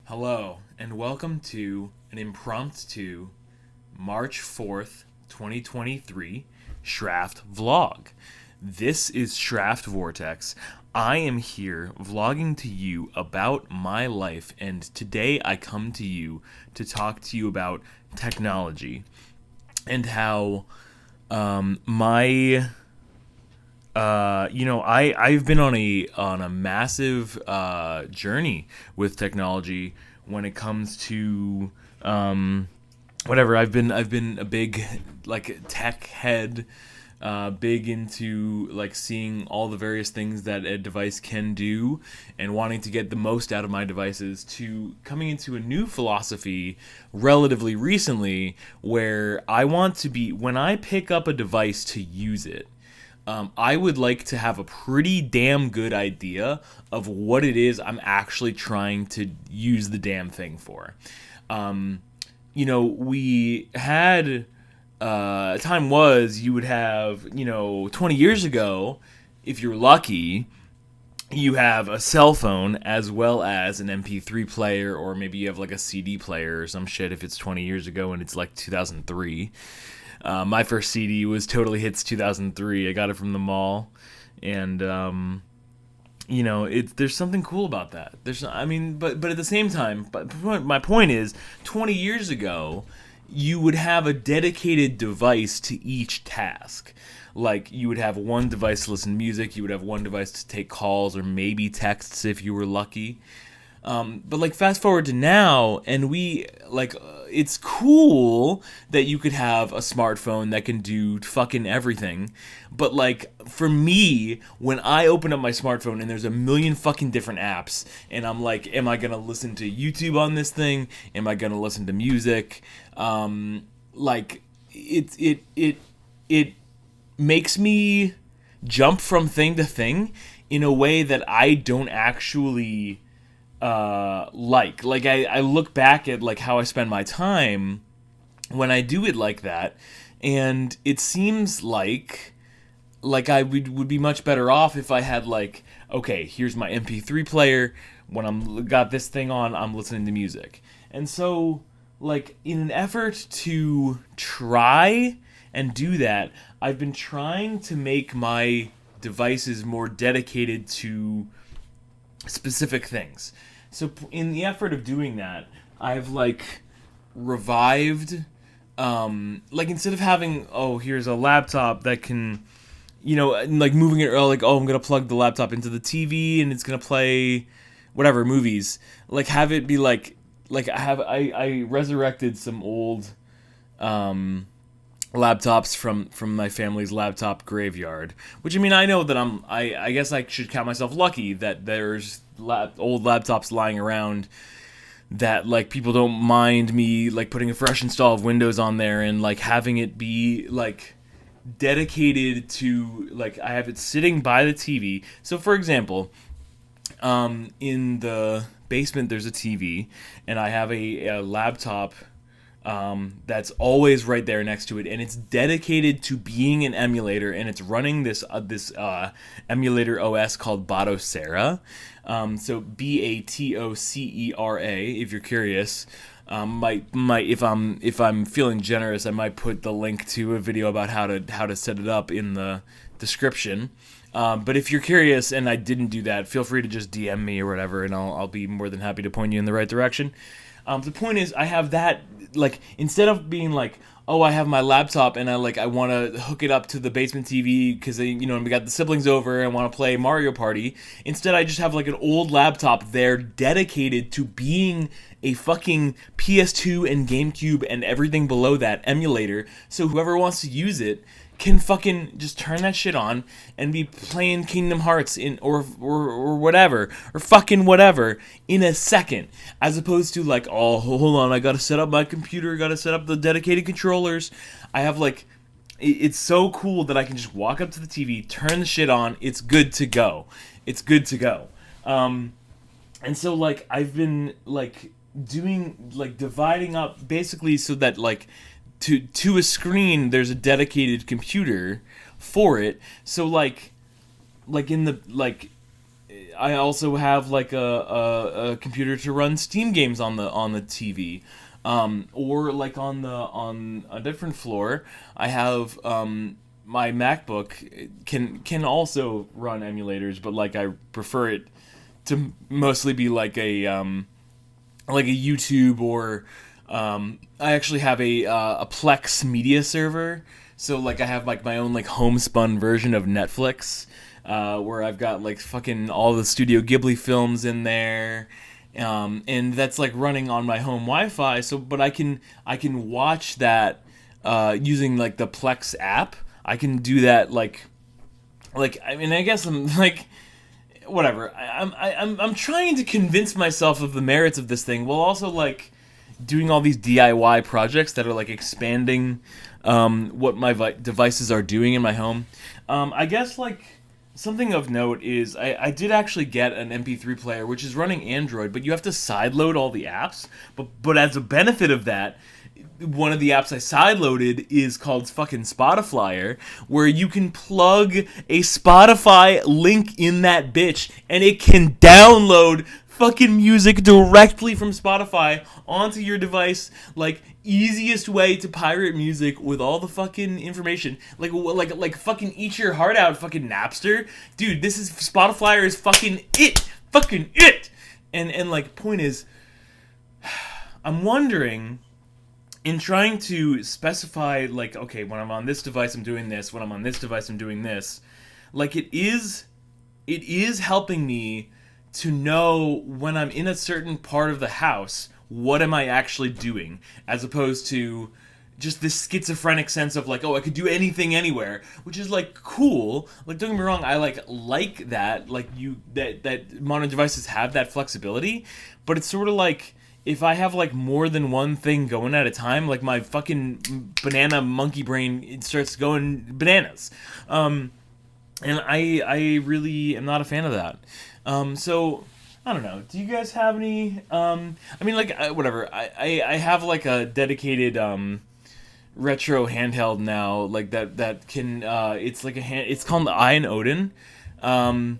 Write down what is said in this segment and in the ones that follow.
Hello, and welcome to an impromptu March 4th, 2023 SchrafftVlog. This is Schraft Vortex. I am here vlogging to you about my life, and today I come to you to talk to you about technology and how I've been on a massive journey with technology when it comes to whatever. I've been a big tech head, big into seeing all the various things that a device can do and wanting to get the most out of my devices, to coming into a new philosophy relatively recently where I want to be, when I pick up a device to use it, I would like to have a pretty damn good idea of what it is I'm actually trying to use the damn thing for. We had time was you would have 20 years ago, if you're lucky, you have a cell phone as well as an MP3 player, or maybe you have like a CD player or some shit if it's 20 years ago and it's like 2003. My first CD was Totally Hits 2003. I got it from the mall, and there's something cool about that. But at the same time, my point is, 20 years ago, you would have a dedicated device to each task. Like, you would have one device to listen to music, you would have one device to take calls or maybe texts if you were lucky. But fast forward to now, and it's cool that you could have a smartphone that can do fucking everything. But for me, when I open up my smartphone and there's a million fucking different apps, and I'm like, am I gonna listen to YouTube on this thing? Am I gonna listen to music? It makes me jump from thing to thing in a way that I don't actually I look back at how I spend my time when I do it like that, and it seems like I would be much better off if I had okay, here's my MP3 player. When I'm got this thing on, I'm listening to music. And so in an effort to try and do that, I've been trying to make my devices more dedicated to specific things. So in the effort of doing that, I've revived, instead of having, here's a laptop that can, moving it, or I'm gonna plug the laptop into the TV and it's gonna play whatever movies, have it be I resurrected some old laptops from my family's laptop graveyard, which I know that I guess I should count myself lucky that there's old laptops lying around that people don't mind me putting a fresh install of Windows on there and having it be dedicated to I have it sitting by the TV. So for example, in the basement there's a TV, and I have a laptop that's always right there next to it, and it's dedicated to being an emulator, and it's running this emulator OS called Batocera. So Batocera, if you're curious. If I'm feeling generous, I might put the link to a video about how to set it up in the description. But if you're curious and I didn't do that, feel free to just DM me or whatever, and I'll be more than happy to point you in the right direction. The point is, I have that, instead of being I have my laptop and I want to hook it up to the basement TV because we got the siblings over and want to play Mario Party. Instead, I just have an old laptop there dedicated to being a fucking PS2 and GameCube and everything below that emulator. So whoever wants to use it can fucking just turn that shit on and be playing Kingdom Hearts or whatever, or fucking whatever, in a second, as opposed to hold on, I gotta set up my computer, gotta set up the dedicated controllers. I have it's so cool that I can just walk up to the TV, turn the shit on, it's good to go. And so I've been doing dividing up basically so that to a screen there's a dedicated computer for it. So in the I also have like a computer to run Steam games on the TV. Or like on a different floor, I have my MacBook can also run emulators, but like I prefer it to mostly be like a YouTube or I actually have a Plex media server. So like I have like my own like homespun version of Netflix, where I've got like fucking all the Studio Ghibli films in there, and that's like running on my home Wi-Fi. So, but I can watch that using like the Plex app. I can do that like I mean I guess I'm like whatever. I'm trying to convince myself of the merits of this thing while also like doing all these DIY projects that are like expanding what my devices are doing in my home. I guess like something of note is I did actually get an MP3 player which is running Android, but you have to sideload all the apps. But as a benefit of that, one of the apps I sideloaded is called fucking Spotify, where you can plug a Spotify link in that bitch and it can download fucking music directly from Spotify onto your device. Like, easiest way to pirate music with all the fucking information. Like fucking eat your heart out, fucking Napster. Dude, this is Spotify is fucking it. Fucking it. And like, point is, I'm wondering, in trying to specify, like, okay, when I'm on this device, I'm doing this. When I'm on this device, I'm doing this. Like, it is helping me to know when I'm in a certain part of the house, what am I actually doing, as opposed to just this schizophrenic sense of like, oh, I could do anything anywhere, which is like cool. Like, don't get me wrong, I like that, like that modern devices have that flexibility, but it's sort of like, if I have like more than one thing going at a time, like my fucking banana monkey brain, it starts going bananas. And I really am not a fan of that. So I don't know. Do you guys have any? I mean, like whatever. I have like a dedicated retro handheld now, like that can. It's like a hand. It's called the Iron Odin, and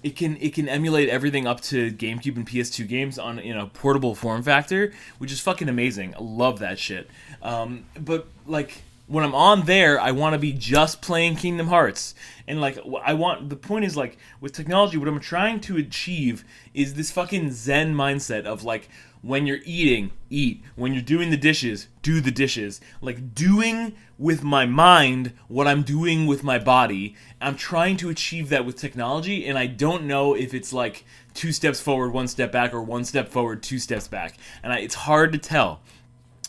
it can emulate everything up to GameCube and PS2 games on in a portable form factor, which is fucking amazing. I love that shit. But like, when I'm on there, I want to be just playing Kingdom Hearts. And like, the point is, like, with technology, what I'm trying to achieve is this fucking Zen mindset of like, when you're eating, eat. When you're doing the dishes, do the dishes. Like, doing with my mind what I'm doing with my body. I'm trying to achieve that with technology, and I don't know if it's like 2 steps forward, 1 step back, or 1 step forward, 2 steps back. And it's hard to tell.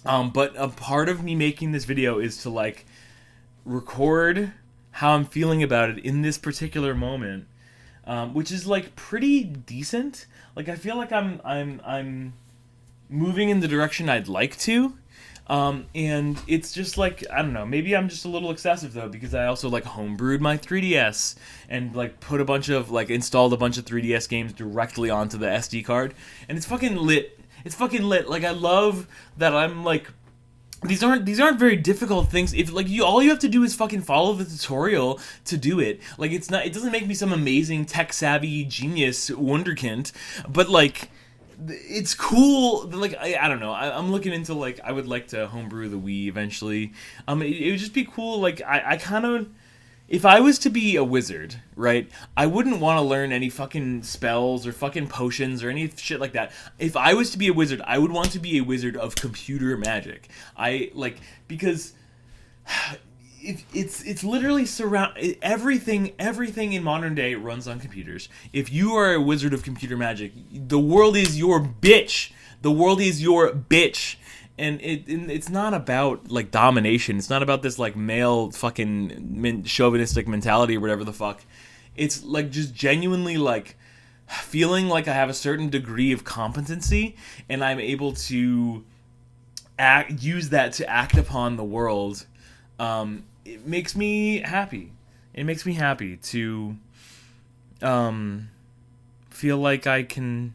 But a part of me making this video is to like record how I'm feeling about it in this particular moment, which is like pretty decent. Like, I feel like I'm moving in the direction I'd like to, and it's just like, I don't know, maybe I'm just a little excessive though, because I also like homebrewed my 3DS and like put a bunch of like installed a bunch of 3DS games directly onto the SD card, and it's fucking lit. It's fucking lit. Like, I love that I'm like, these aren't very difficult things. If like all you have to do is fucking follow the tutorial to do it. Like, it doesn't make me some amazing tech savvy genius wonderkind, but like, it's cool. Like, I don't know. I'm looking into like, I would like to homebrew the Wii eventually. It would just be cool. Like, I kind of, if I was to be a wizard, right, I wouldn't want to learn any fucking spells or fucking potions or any shit like that. If I was to be a wizard, I would want to be a wizard of computer magic. Because it's literally everything in modern day runs on computers. If you are a wizard of computer magic, the world is your bitch. The world is your bitch. And it's not about like domination. It's not about this like male fucking chauvinistic mentality or whatever the fuck. It's like just genuinely like feeling like I have a certain degree of competency, and I'm able to use that to act upon the world. It makes me happy. It makes me happy to feel like I can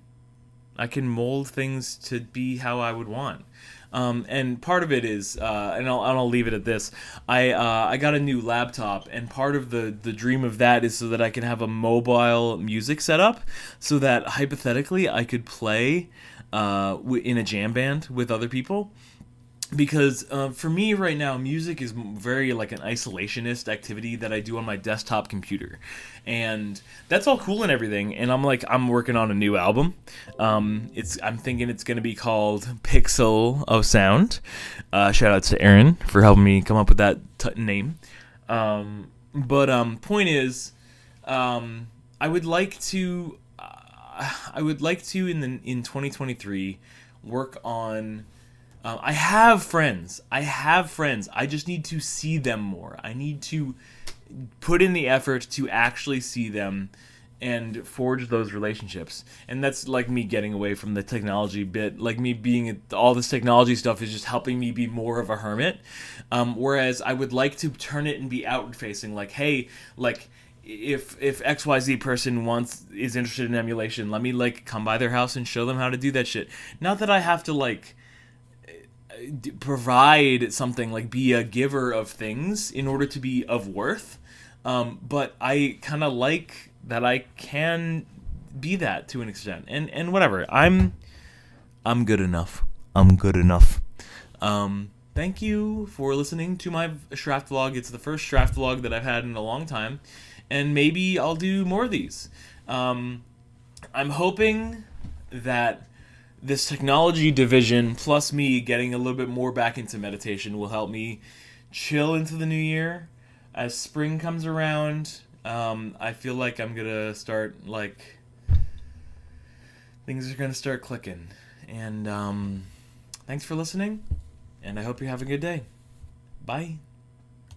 mold things to be how I would want. And part of it is, and I'll leave it at this. I got a new laptop, and part of the dream of that is so that I can have a mobile music setup, so that hypothetically I could play in a jam band with other people. Because for me right now, music is very like an isolationist activity that I do on my desktop computer, and that's all cool and everything. And I'm working on a new album. I'm thinking it's gonna be called Pixel of Sound. Shout out to Aaron for helping me come up with that name. But point is, I would like to, in 2023 work on. I have friends. I just need to see them more. I need to put in the effort to actually see them and forge those relationships. And that's like me getting away from the technology bit. Like me being all this technology stuff is just helping me be more of a hermit. Whereas I would like to turn it and be outward facing. Like, hey, like if XYZ person is interested in emulation, let me like come by their house and show them how to do that shit. Not that I have to like provide something, like be a giver of things in order to be of worth, but I kind of like that I can be that to an extent, and whatever. I'm good enough. Thank you for listening to my SchrafftVlog. It's the first SchrafftVlog that I've had in a long time, and maybe I'll do more of these. I'm hoping that this technology division, plus me getting a little bit more back into meditation, will help me chill into the new year. As spring comes around, I feel like I'm gonna start, like, things are gonna start clicking. And thanks for listening, and I hope you have a good day. Bye.